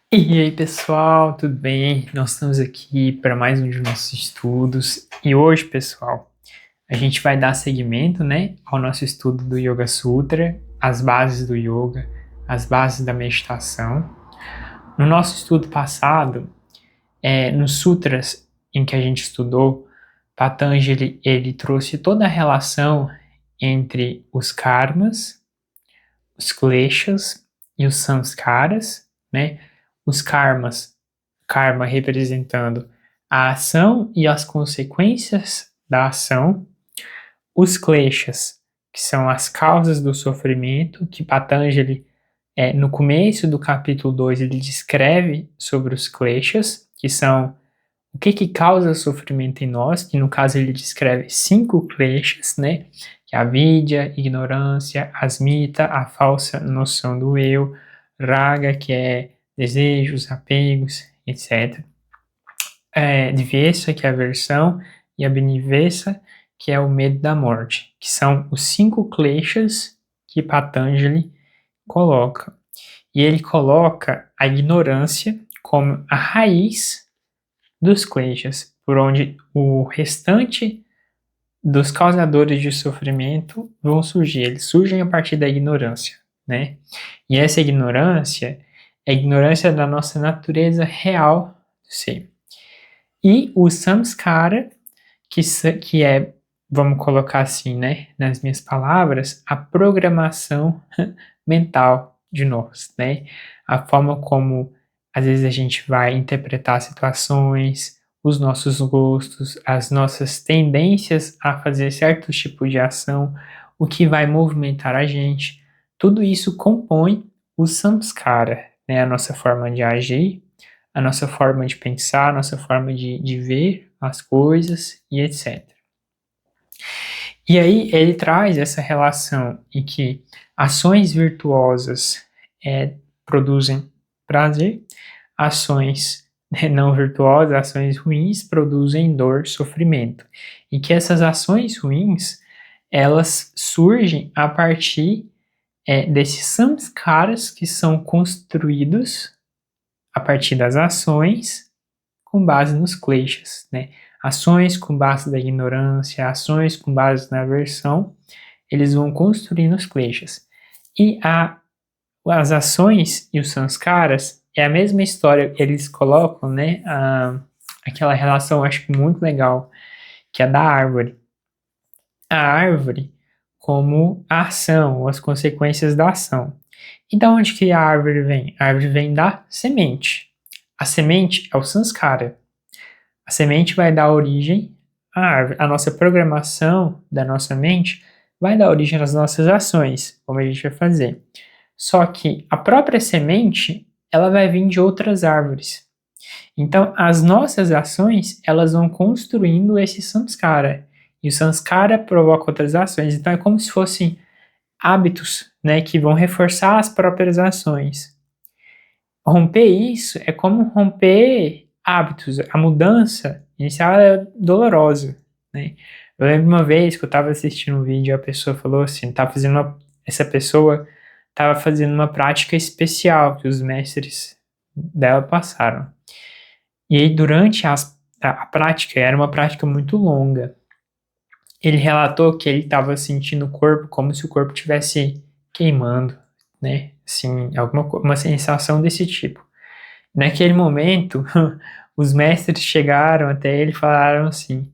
E aí, pessoal, tudo bem? Nós estamos aqui para mais um de nossos estudos. E hoje, pessoal, a gente vai dar seguimento, né, ao nosso estudo do Yoga Sutra, as bases do yoga, as bases da meditação. No nosso estudo passado, nos sutras em que a gente estudou, Patanjali ele trouxe toda a relação entre os karmas, os kleshas e os samskaras, né? Os karmas, karma representando a ação e as consequências da ação, os kleshas, que são as causas do sofrimento, que Patanjali, no começo do capítulo 2, ele descreve sobre os kleshas, que são o que causa sofrimento em nós, que no caso ele descreve 5 kleshas, né? Que é a vidya, ignorância, asmita, a falsa noção do eu, raga, que é desejos, apegos, etc. Dvesa, que é a aversão, e a benivesa, que é o medo da morte, que são os 5 kleshas que Patanjali coloca. E ele coloca a ignorância como a raiz dos kleshas, por onde o restante dos causadores de sofrimento vão surgir. Eles surgem a partir da ignorância, né? E essa ignorância é a ignorância da nossa natureza real do ser. E o samskara, que é, vamos colocar assim, né, nas minhas palavras, a programação mental de nós, né? A forma como às vezes a gente vai interpretar situações, os nossos gostos, as nossas tendências a fazer certos tipos de ação, o que vai movimentar a gente. Tudo isso compõe o samskara, né? A nossa forma de agir, a nossa forma de pensar, a nossa forma de ver as coisas e etc. E aí ele traz essa relação em que ações virtuosas produzem prazer, ações não virtuosas, ações ruins produzem dor, sofrimento. E que essas ações ruins, elas surgem a partir desses samskaras que são construídos a partir das ações com base nos kleshas, né? Ações com base da ignorância, ações com base na aversão, eles vão construindo os kleshas. E as ações e os sanskaras é a mesma história, eles colocam, né, aquela relação, acho que muito legal, que é da árvore. A árvore como a ação, ou as consequências da ação. E da onde que a árvore vem? A árvore vem da semente. A semente é o sanskara. A semente vai dar origem à árvore. A nossa programação da nossa mente vai dar origem às nossas ações, como a gente vai fazer. Só que a própria semente, ela vai vir de outras árvores. Então, as nossas ações, elas vão construindo esse samskara. E o samskara provoca outras ações. Então, é como se fossem hábitos, né, que vão reforçar as próprias ações. Romper isso é como romper hábitos. A mudança inicial é dolorosa, né? Eu lembro uma vez que eu estava assistindo um vídeo e a pessoa falou assim, essa pessoa estava fazendo uma prática especial que os mestres dela passaram. E aí, durante a prática, era uma prática muito longa, ele relatou que ele estava sentindo o corpo como se o corpo estivesse queimando, né? Assim, uma sensação desse tipo. Naquele momento, os mestres chegaram até ele e falaram assim: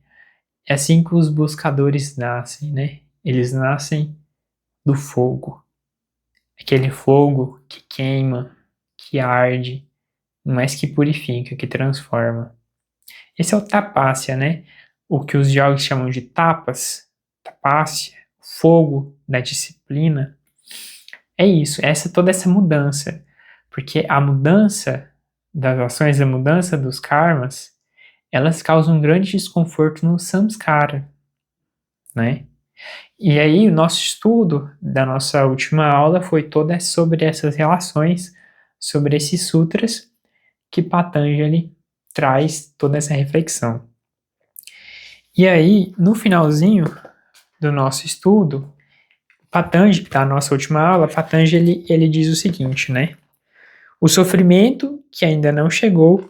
é assim que os buscadores nascem, né? Eles nascem do fogo. Aquele fogo que queima, que arde, mas que purifica, que transforma. Esse é o tapasya, né? O que os jogos chamam de tapas, tapasya, fogo da disciplina. É isso, toda essa mudança. Porque a mudança das ações, a mudança dos karmas, elas causam um grande desconforto no samskara, né? E aí, o nosso estudo da nossa última aula foi toda sobre essas relações, sobre esses sutras que Patanjali traz toda essa reflexão. E aí, no finalzinho do nosso estudo, Patanjali, da nossa última aula, Patanjali ele diz o seguinte, né? O sofrimento que ainda não chegou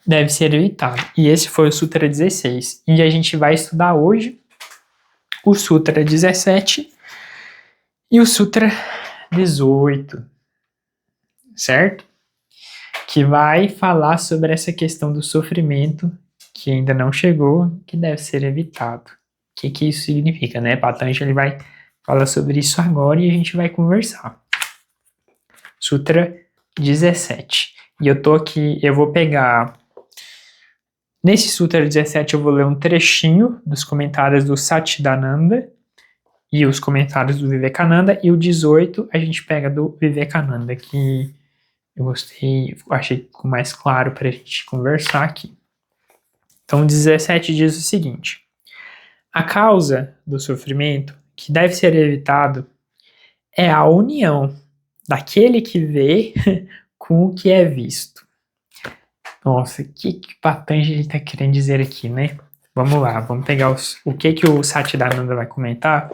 deve ser evitado. E esse foi o Sutra 16. E a gente vai estudar hoje o Sutra 17 e o Sutra 18, certo? Que vai falar sobre essa questão do sofrimento que ainda não chegou, que deve ser evitado. O que isso significa, né? Patanjali vai falar sobre isso agora e a gente vai conversar. Sutra 17. E eu tô aqui, eu vou pegar... Nesse Sutra 17 eu vou ler um trechinho dos comentários do Satchidananda e os comentários do Vivekananda, e o 18 a gente pega do Vivekananda, que eu gostei, achei que ficou mais claro para a gente conversar aqui. Então o 17 diz o seguinte: a causa do sofrimento que deve ser evitado é a união daquele que vê com o que é visto. Nossa, o que Patanjali está querendo dizer aqui, né? Vamos lá, vamos pegar o que o Satchidananda vai comentar,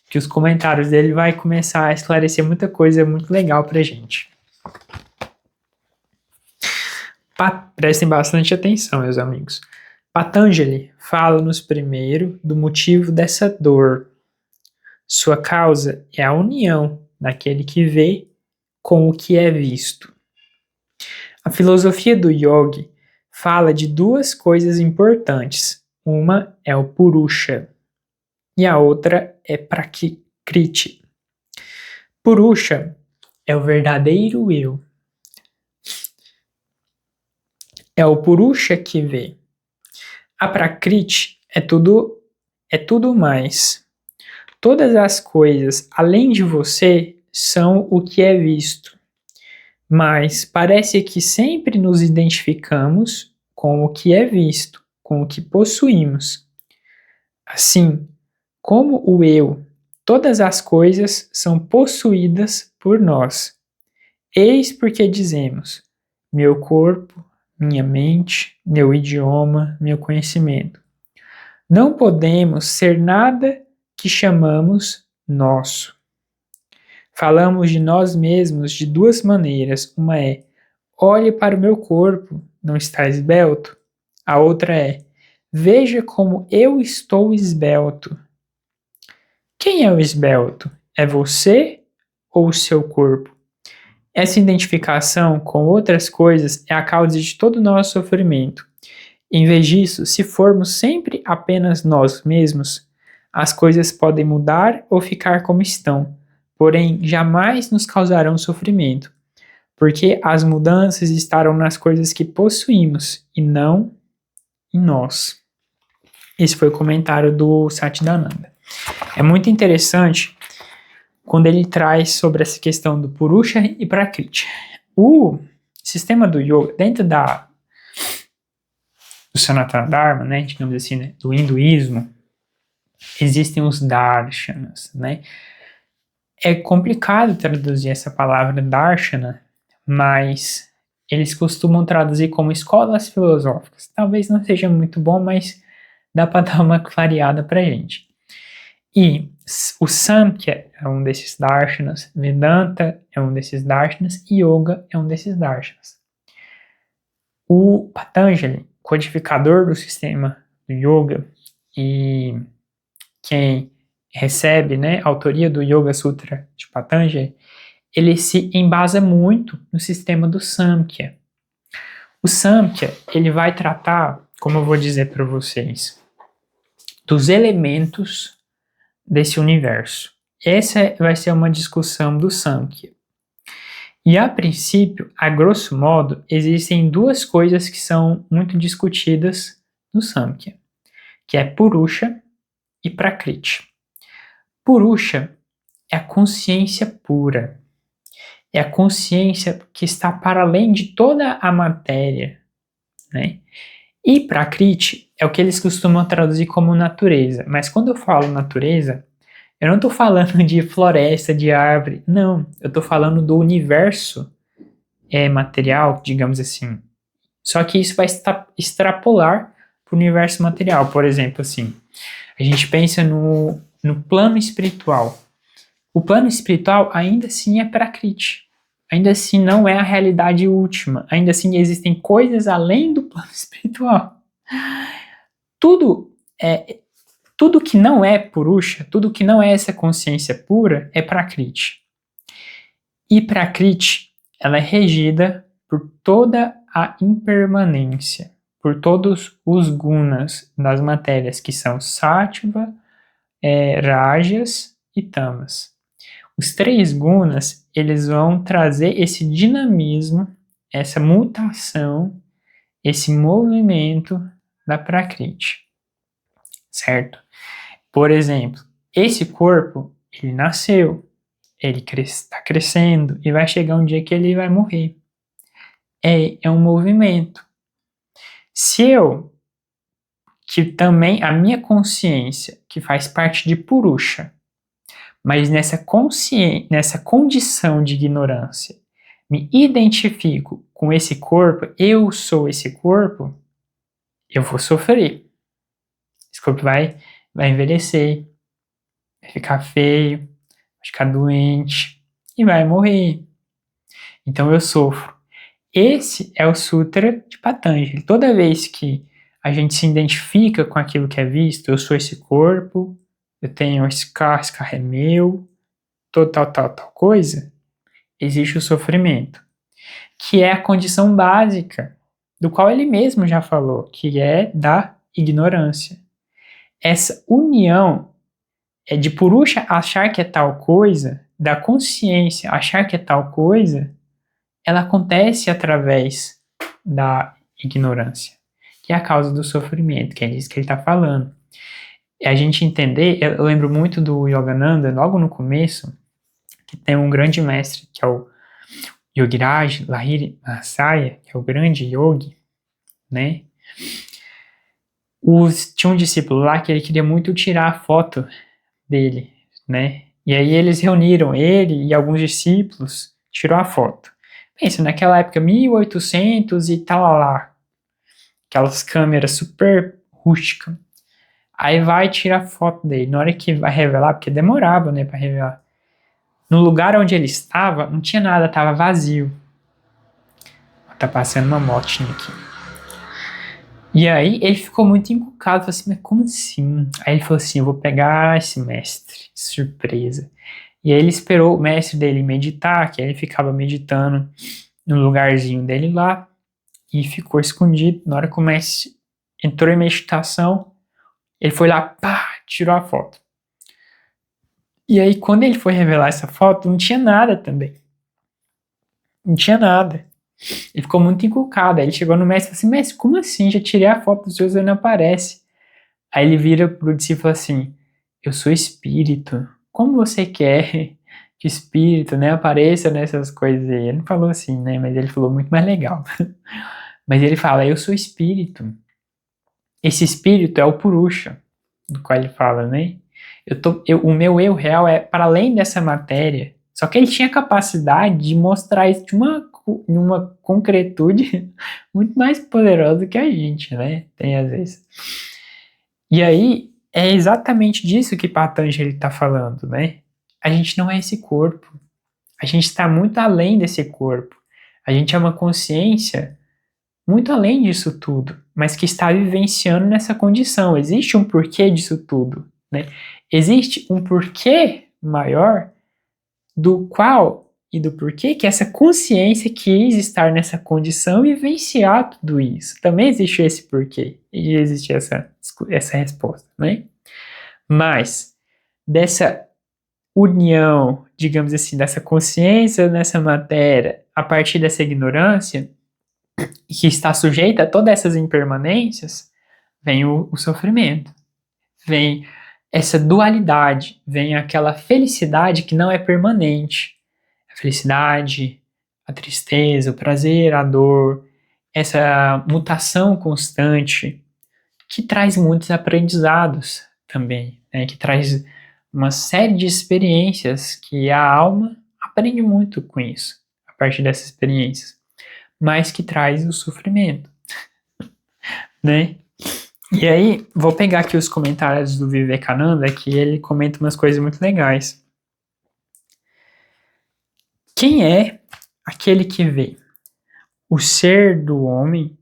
que os comentários dele vai começar a esclarecer muita coisa muito legal pra gente. Prestem bastante atenção, meus amigos. Patanjali fala-nos primeiro do motivo dessa dor. Sua causa é a união daquele que vê com o que é visto. A filosofia do yoga fala de duas coisas importantes. Uma é o Purusha e a outra é Prakriti. Purusha é o verdadeiro eu. É o Purusha que vê. A Prakriti é tudo mais. Todas as coisas além de você são o que é visto. Mas parece que sempre nos identificamos com o que é visto, com o que possuímos. Assim, como o eu, todas as coisas são possuídas por nós. Eis porque dizemos: meu corpo, minha mente, meu idioma, meu conhecimento. Não podemos ser nada que chamamos nosso. Falamos de nós mesmos de duas maneiras. Uma é: olhe para o meu corpo, não está esbelto? A outra é: veja como eu estou esbelto. Quem é o esbelto? É você ou o seu corpo? Essa identificação com outras coisas é a causa de todo o nosso sofrimento. Em vez disso, se formos sempre apenas nós mesmos, as coisas podem mudar ou ficar como estão, porém jamais nos causarão sofrimento, porque as mudanças estarão nas coisas que possuímos e não em nós. Esse foi o comentário do Satchidananda. É muito interessante quando ele traz sobre essa questão do Purusha e Prakriti. O sistema do yoga, dentro do Sanatana Dharma, né, digamos assim, né, do hinduísmo, existem os darshanas, né? É complicado traduzir essa palavra darshana, mas eles costumam traduzir como escolas filosóficas. Talvez não seja muito bom, mas dá para dar uma clareada pra gente. E o Samkhya é um desses darshanas, Vedanta é um desses darshanas e Yoga é um desses darshanas. O Patanjali, codificador do sistema do Yoga e quem recebe, né, a autoria do Yoga Sutra de Patanjali, ele se embasa muito no sistema do Samkhya. O Samkhya, ele vai tratar, como eu vou dizer para vocês, dos elementos desse universo. Essa vai ser uma discussão do Samkhya. E a princípio, a grosso modo, existem duas coisas que são muito discutidas no Samkhya, que é Purusha e Prakriti. Purusha é a consciência pura. É a consciência que está para além de toda a matéria, né? E Prakriti é o que eles costumam traduzir como natureza. Mas quando eu falo natureza, eu não estou falando de floresta, de árvore. Não, eu estou falando do universo material, digamos assim. Só que isso vai extrapolar para o universo material. Por exemplo, assim, a gente pensa no plano espiritual. O plano espiritual ainda assim é Prakriti. ainda assim não é a realidade última, ainda assim existem coisas além do plano espiritual. Tudo que não é Purusha, tudo que não é essa consciência pura é Prakriti. E Prakriti, ela é regida por toda a impermanência, por todos os gunas das matérias, que são Sattva, Rajas e Tamas. Os 3 gunas, eles vão trazer esse dinamismo, essa mutação, esse movimento da Prakriti, certo? Por exemplo, esse corpo, ele nasceu, ele está crescendo e vai chegar um dia que ele vai morrer. É um movimento. Se eu, que também a minha consciência, que faz parte de Purusha, mas nessa condição de ignorância, me identifico com esse corpo, eu sou esse corpo, eu vou sofrer. Esse corpo vai envelhecer, vai ficar feio, vai ficar doente e vai morrer. Então eu sofro. Esse é o Sutra de Patanjali. Toda vez que a gente se identifica com aquilo que é visto, eu sou esse corpo, eu tenho esse carro é meu, tal coisa, existe o sofrimento, que é a condição básica, do qual ele mesmo já falou, que é da ignorância. Essa união de Purusha achar que é tal coisa, da consciência achar que é tal coisa, ela acontece através da ignorância, que é a causa do sofrimento, que é isso que ele está falando. A gente entender, eu lembro muito do Yogananda, logo no começo, que tem um grande mestre, que é o Yogiraj Lahiri Mahasaya, que é o grande yogi, né? Tinha um discípulo lá que ele queria muito tirar a foto dele, né? E aí eles reuniram ele e alguns discípulos, tirou a foto. Pensa, naquela época, 1800 e tal lá, aquelas câmeras super rústicas. Aí vai tirar foto dele. Na hora que vai revelar, porque demorava, né, pra revelar. No lugar onde ele estava, não tinha nada, estava vazio. Tá passando uma motinha aqui. E aí ele ficou muito encucado, falou assim, mas como assim? Aí ele falou assim, eu vou pegar esse mestre, surpresa. E aí ele esperou o mestre dele meditar, que aí ele ficava meditando no lugarzinho dele lá, e ficou escondido. Na hora que o mestre entrou em meditação, ele foi lá, pá, tirou a foto. E aí quando ele foi revelar essa foto, não tinha nada também. Não tinha nada. Ele ficou muito encucado. Aí ele chegou no mestre e falou assim, mestre, como assim? Já tirei a foto dos seus e não aparece. Aí ele vira pro discípulo e fala assim, eu sou espírito. Como você quer que espírito, né, apareça nessas coisas aí? Ele não falou assim, né, mas ele falou muito mais legal. Mas ele fala, eu sou espírito. Esse espírito é o Purusha, do qual ele fala, né? O meu eu real é para além dessa matéria. Só que ele tinha capacidade de mostrar isso de uma concretude muito mais poderosa que a gente, né? Tem às vezes. E aí, é exatamente disso que Patanjali está falando, né? A gente não é esse corpo. A gente está muito além desse corpo. A gente é uma consciência muito além disso tudo, mas que está vivenciando nessa condição. Existe um porquê disso tudo, né? Existe um porquê maior do qual e do porquê que essa consciência quis estar nessa condição e vivenciar tudo isso. Também existe esse porquê e existe essa resposta, né? Mas dessa união, digamos assim, dessa consciência nessa matéria, a partir dessa ignorância, que está sujeita a todas essas impermanências, vem o sofrimento, vem essa dualidade, vem aquela felicidade que não é permanente. A felicidade, a tristeza, o prazer, a dor, essa mutação constante, que traz muitos aprendizados também, né? Que traz uma série de experiências que a alma aprende muito com isso, a partir dessas experiências, mas que traz o sofrimento, né? E aí, vou pegar aqui os comentários do Vivekananda, que ele comenta umas coisas muito legais. Quem é aquele que vê. O ser do homem,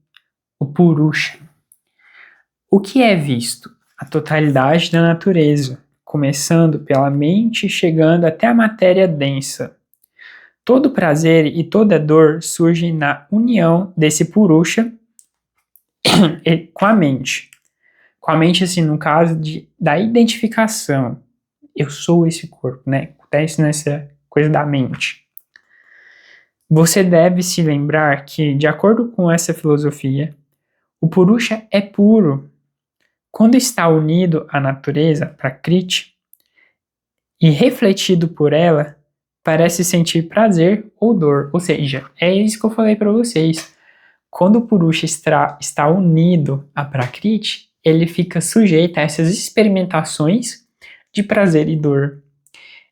o Purusha. O que é visto? A totalidade da natureza, começando pela mente e chegando até a matéria densa. Todo prazer e toda dor surgem na união desse Purusha com a mente. Com a mente, assim, no caso da identificação. Eu sou esse corpo, né? Acontece nessa coisa da mente. Você deve se lembrar que, de acordo com essa filosofia, o Purusha é puro. Quando está unido à natureza, Prakriti, e refletido por ela, parece sentir prazer ou dor. Ou seja, é isso que eu falei para vocês. Quando o Purusha está unido a Prakriti, ele fica sujeito a essas experimentações de prazer e dor,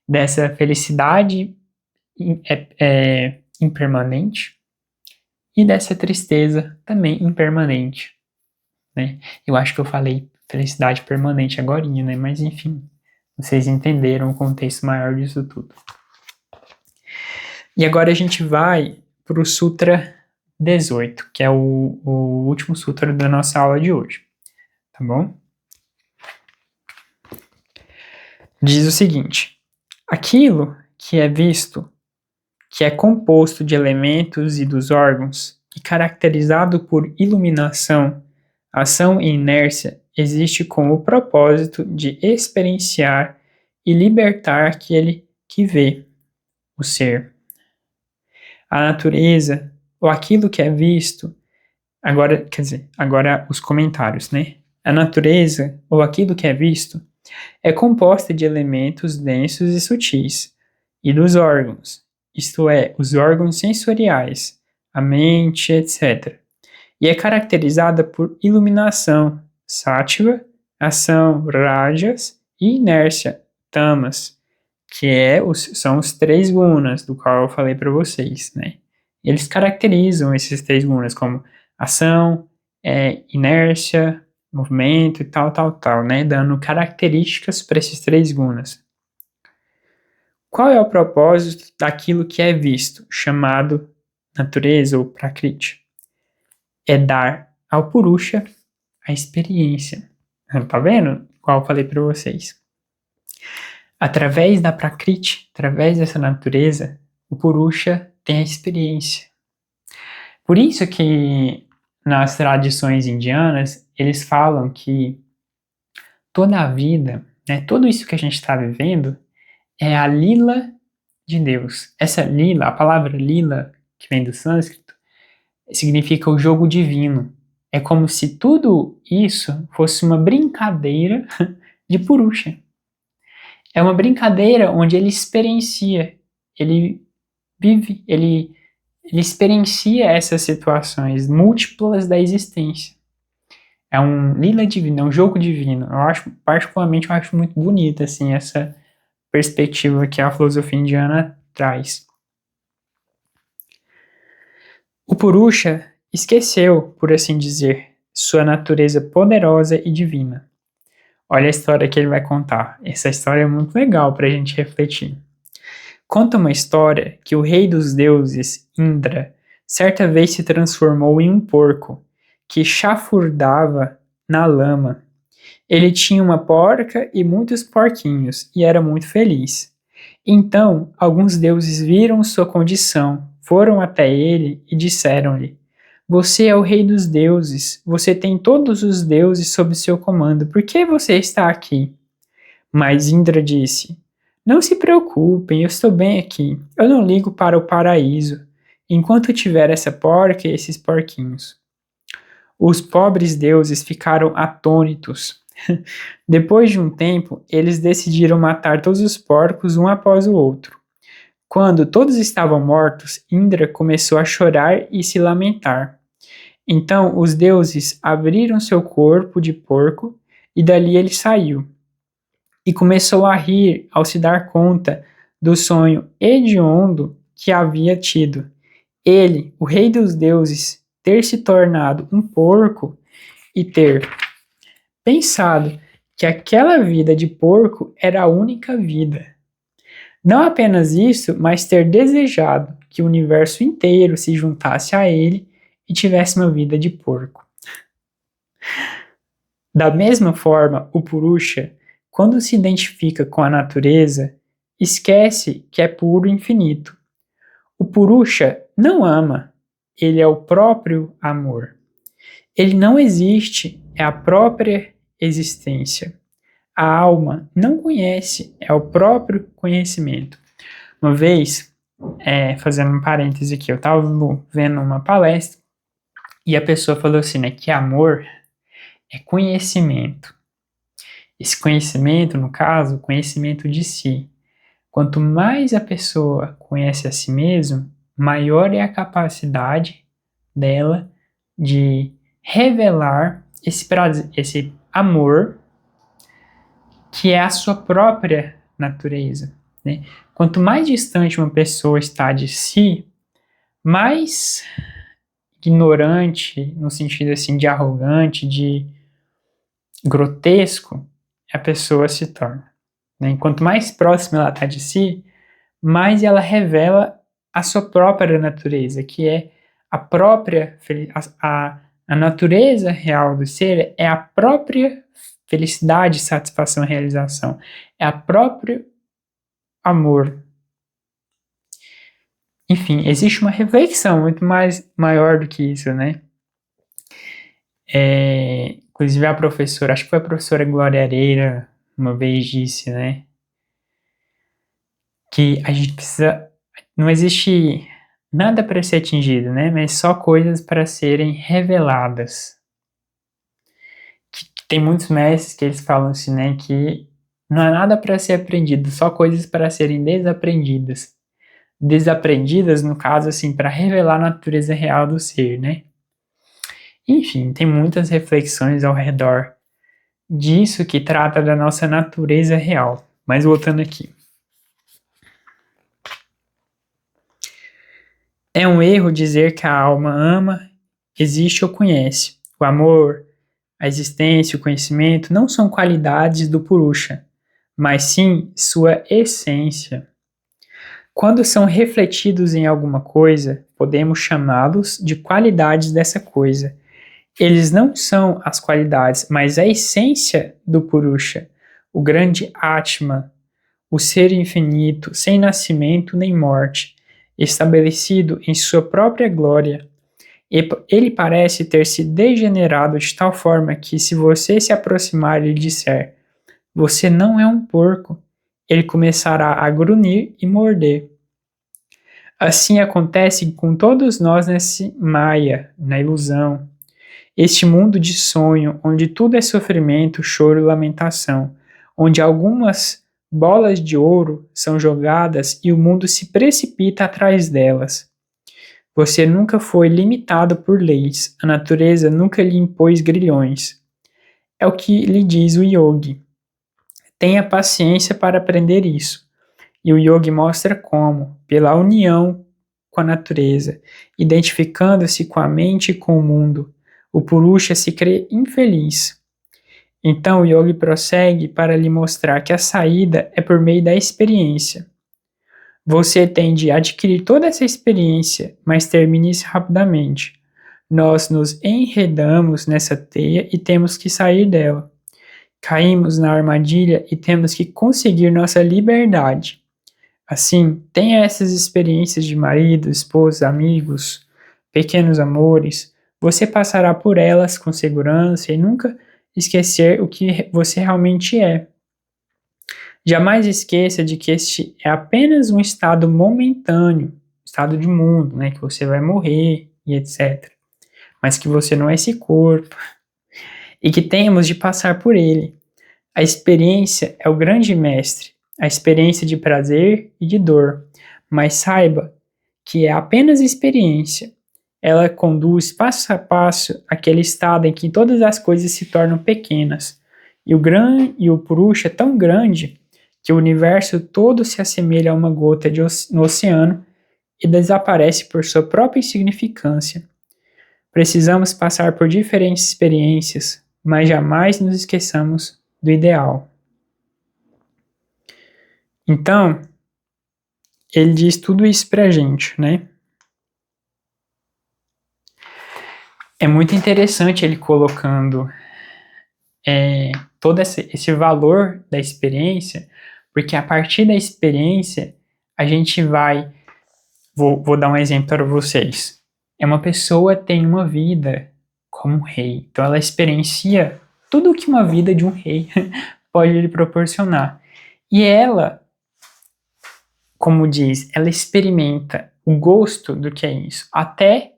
dessa felicidade impermanente e dessa tristeza também impermanente, né? Eu acho que eu falei felicidade permanente agorinha, né? Mas enfim, vocês entenderam o contexto maior disso tudo. E agora a gente vai para o Sutra 18, que é o último sutra da nossa aula de hoje, tá bom? Diz o seguinte: aquilo que é visto, que é composto de elementos e dos órgãos, e caracterizado por iluminação, ação e inércia, existe com o propósito de experienciar e libertar aquele que vê, o ser. A natureza, ou aquilo que é visto, agora os comentários, né? A natureza, ou aquilo que é visto, é composta de elementos densos e sutis, e dos órgãos, isto é, os órgãos sensoriais, a mente, etc. E é caracterizada por iluminação, sattva, ação, rajas, e inércia, tamas, que são os 3 gunas do qual eu falei para vocês, né? Eles caracterizam esses 3 gunas como ação, inércia, movimento e tal, né? Dando características para esses 3 gunas. Qual é o propósito daquilo que é visto, chamado natureza ou prakriti? É dar ao Purusha a experiência. Tá vendo? Qual eu falei para vocês. Através da prakriti, através dessa natureza, o Purusha tem a experiência. Por isso que nas tradições indianas, eles falam que toda a vida, né, tudo isso que a gente está vivendo, é a lila de Deus. Essa lila, a palavra lila, que vem do sânscrito, significa o jogo divino. É como se tudo isso fosse uma brincadeira de Purusha. É uma brincadeira onde ele experiencia, ele vive, ele experiencia essas situações múltiplas da existência. É um lila divino, é um jogo divino. Particularmente, eu acho muito bonita, assim, essa perspectiva que a filosofia indiana traz. O Purusha esqueceu, por assim dizer, sua natureza poderosa e divina. Olha a história que ele vai contar. Essa história é muito legal para a gente refletir. Conta uma história que o rei dos deuses, Indra, certa vez se transformou em um porco que chafurdava na lama. Ele tinha uma porca e muitos porquinhos e era muito feliz. Então, alguns deuses viram sua condição, foram até ele e disseram-lhe: você é o rei dos deuses, você tem todos os deuses sob seu comando, por que você está aqui? Mas Indra disse: não se preocupem, eu estou bem aqui, eu não ligo para o paraíso, enquanto eu tiver essa porca e esses porquinhos. Os pobres deuses ficaram atônitos. Depois de um tempo, eles decidiram matar todos os porcos um após o outro. Quando todos estavam mortos, Indra começou a chorar e se lamentar. Então os deuses abriram seu corpo de porco e dali ele saiu. E começou a rir ao se dar conta do sonho hediondo que havia tido. Ele, o rei dos deuses, ter se tornado um porco e ter pensado que aquela vida de porco era a única vida. Não apenas isso, mas ter desejado que o universo inteiro se juntasse a ele e tivesse uma vida de porco. Da mesma forma, o Purusha, quando se identifica com a natureza, esquece que é puro e infinito. O Purusha não ama, ele é o próprio amor. Ele não existe, é a própria existência. A alma não conhece, é o próprio conhecimento. Uma vez, fazendo um parêntese aqui, eu estava vendo uma palestra e a pessoa falou assim, né, que amor é conhecimento. Esse conhecimento, no caso, conhecimento de si. Quanto mais a pessoa conhece a si mesma, maior é a capacidade dela de revelar esse prazer, esse amor que é a sua própria natureza, né? Quanto mais distante uma pessoa está de si, mais ignorante, no sentido assim de arrogante, de grotesco, a pessoa se torna, né? Quanto mais próxima ela está de si, mais ela revela a sua própria natureza, que é a própria a natureza real do ser é a própria felicidade, satisfação e realização, é a próprio amor. Enfim, existe uma reflexão muito maior do que isso, né? Inclusive a professora, acho que foi a professora Glória Areira, uma vez disse, né? Que a gente precisa, não existe nada para ser atingido, né? Mas só coisas para serem reveladas. Que tem muitos mestres que eles falam assim, né? Que não há nada para ser aprendido, só coisas para serem desaprendidas. Desaprendidas, no caso, assim, para revelar a natureza real do ser, né? Enfim, tem muitas reflexões ao redor disso que trata da nossa natureza real. Mas voltando aqui. É um erro dizer que a alma ama, existe ou conhece. O amor, a existência, o conhecimento não são qualidades do Purusha, mas sim sua essência. Quando são refletidos em alguma coisa, podemos chamá-los de qualidades dessa coisa. Eles não são as qualidades, mas a essência do Purusha, o grande Atma, o ser infinito, sem nascimento nem morte, estabelecido em sua própria glória. Ele parece ter se degenerado de tal forma que, se você se aproximar e lhe disser, você não é um porco, ele começará a grunhir e morder. Assim acontece com todos nós nesse Maya, na ilusão. Este mundo de sonho, onde tudo é sofrimento, choro e lamentação, onde algumas bolas de ouro são jogadas e o mundo se precipita atrás delas. Você nunca foi limitado por leis, a natureza nunca lhe impôs grilhões. É o que lhe diz o yogi. Tenha paciência para aprender isso. E o yogi mostra como, pela união com a natureza, identificando-se com a mente e com o mundo, o Purusha se crê infeliz. Então o yogi prossegue para lhe mostrar que a saída é por meio da experiência. Você tem de adquirir toda essa experiência, mas termine isso rapidamente. Nós nos enredamos nessa teia e temos que sair dela. Caímos na armadilha e temos que conseguir nossa liberdade. Assim, tenha essas experiências de marido, esposa, amigos, pequenos amores. Você passará por elas com segurança e nunca esquecer o que você realmente é. Jamais esqueça de que este é apenas um estado momentâneo, estado de mundo, né, que você vai morrer e etc. Mas que você não é esse corpo e que temos de passar por ele. A experiência é o grande mestre, a experiência de prazer e de dor, mas saiba que é apenas experiência. Ela conduz passo a passo àquele estado em que todas as coisas se tornam pequenas, e o Purusha é tão grande que o universo todo se assemelha a uma gota no oceano e desaparece por sua própria insignificância. Precisamos passar por diferentes experiências, mas jamais nos esqueçamos do ideal. Então, ele diz tudo isso pra gente, né? É muito interessante ele colocando todo esse valor da experiência, porque a partir da experiência a gente vai. Vou dar um exemplo para vocês. Uma pessoa tem uma vida como um rei, então ela experiencia tudo o que uma vida de um rei pode lhe proporcionar. E ela, como diz, ela experimenta o gosto do que é isso, até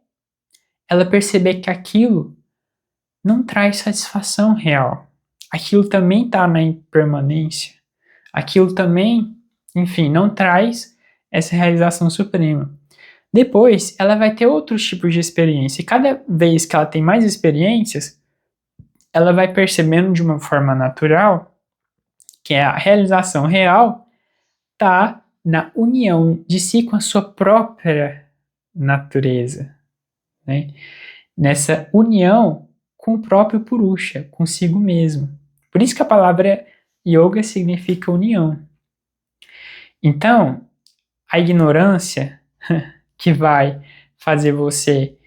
ela perceber que aquilo não traz satisfação real. Aquilo também está na impermanência. Aquilo também, enfim, não traz essa realização suprema. Depois, ela vai ter outros tipos de experiência. E cada vez que ela tem mais experiências, ela vai percebendo de uma forma natural que a realização real está na união de si com a sua própria natureza, né? Nessa união com o próprio Purusha, consigo mesmo. Por isso que a palavra yoga significa união. Então, a ignorância que vai fazer você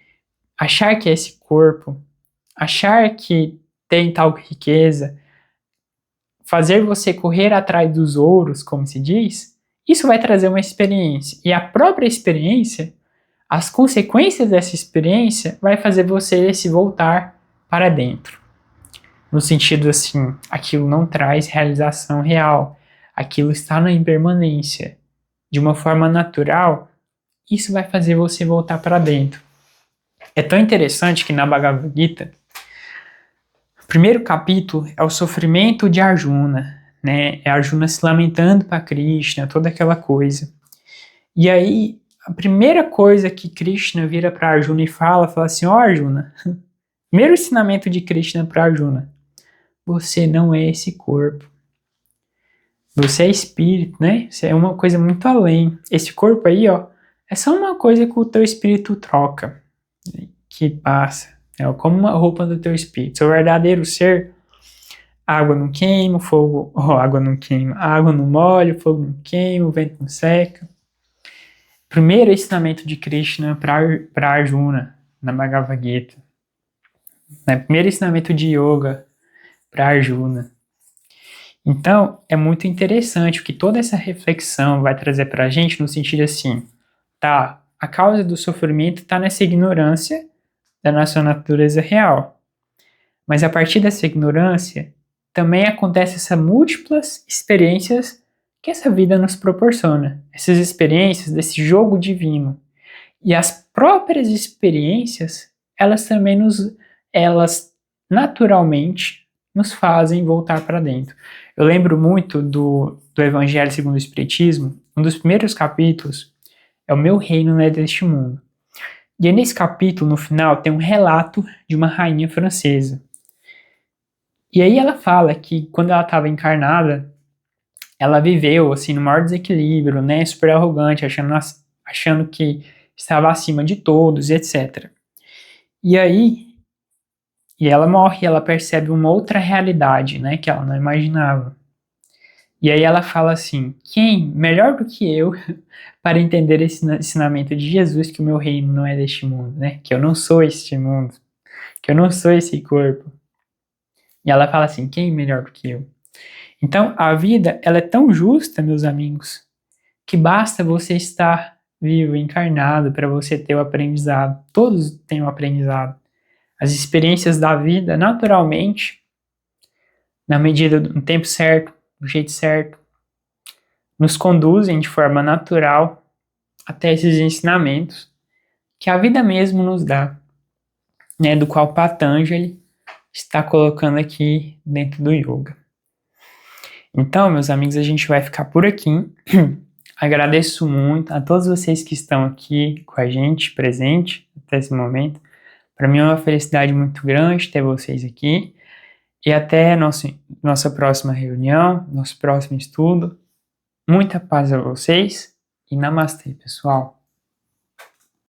achar que é esse corpo, achar que tem tal riqueza, fazer você correr atrás dos ouros, como se diz, isso vai trazer uma experiência. E a própria experiência, as consequências dessa experiência, vai fazer você se voltar para dentro. No sentido assim, aquilo não traz realização real, aquilo está na impermanência. De uma forma natural, isso vai fazer você voltar para dentro. É tão interessante que na Bhagavad Gita, o primeiro capítulo é o sofrimento de Arjuna, né? É Arjuna se lamentando para Krishna, toda aquela coisa. E aí, a primeira coisa que Krishna vira para Arjuna e fala assim, ó Arjuna, primeiro ensinamento de Krishna para Arjuna, você não é esse corpo. Você é espírito, né? Você é uma coisa muito além. Esse corpo aí, ó, é só uma coisa que o teu espírito troca, que passa. É como uma roupa do teu espírito. Seu verdadeiro ser, água não queima, fogo, água não queima, água não molha, fogo não queima, o vento não seca. Primeiro ensinamento de Krishna para Arjuna, na Bhagavad Gita. Primeiro ensinamento de yoga para Arjuna. Então, é muito interessante o que toda essa reflexão vai trazer para a gente no sentido assim, tá, a causa do sofrimento está nessa ignorância da nossa natureza real. Mas a partir dessa ignorância, também acontecem essas múltiplas experiências que essa vida nos proporciona. Essas experiências desse jogo divino. E as próprias experiências, elas também elas naturalmente nos fazem voltar para dentro. Eu lembro muito do Evangelho segundo o Espiritismo, um dos primeiros capítulos é o meu reino não é deste mundo. E aí nesse capítulo, no final, tem um relato de uma rainha francesa. E aí ela fala que quando ela estava encarnada, ela viveu assim no maior desequilíbrio, né, super arrogante, achando que estava acima de todos, etc. E aí ela morre e ela percebe uma outra realidade, né, que ela não imaginava. E aí ela fala assim, quem melhor do que eu para entender esse ensinamento de Jesus que o meu reino não é deste mundo, né, que eu não sou este mundo, que eu não sou esse corpo. E ela fala assim, quem melhor do que eu? Então, a vida, ela é tão justa, meus amigos, que basta você estar vivo, encarnado, para você ter o aprendizado. Todos têm o aprendizado. As experiências da vida, naturalmente, na medida do tempo certo, do jeito certo, nos conduzem de forma natural até esses ensinamentos que a vida mesmo nos dá, né, do qual Patanjali está colocando aqui dentro do yoga. Então, meus amigos, a gente vai ficar por aqui. Agradeço muito a todos vocês que estão aqui com a gente, presente até esse momento. Para mim é uma felicidade muito grande ter vocês aqui. E até nossa próxima reunião, nosso próximo estudo. Muita paz a vocês e namastê, pessoal.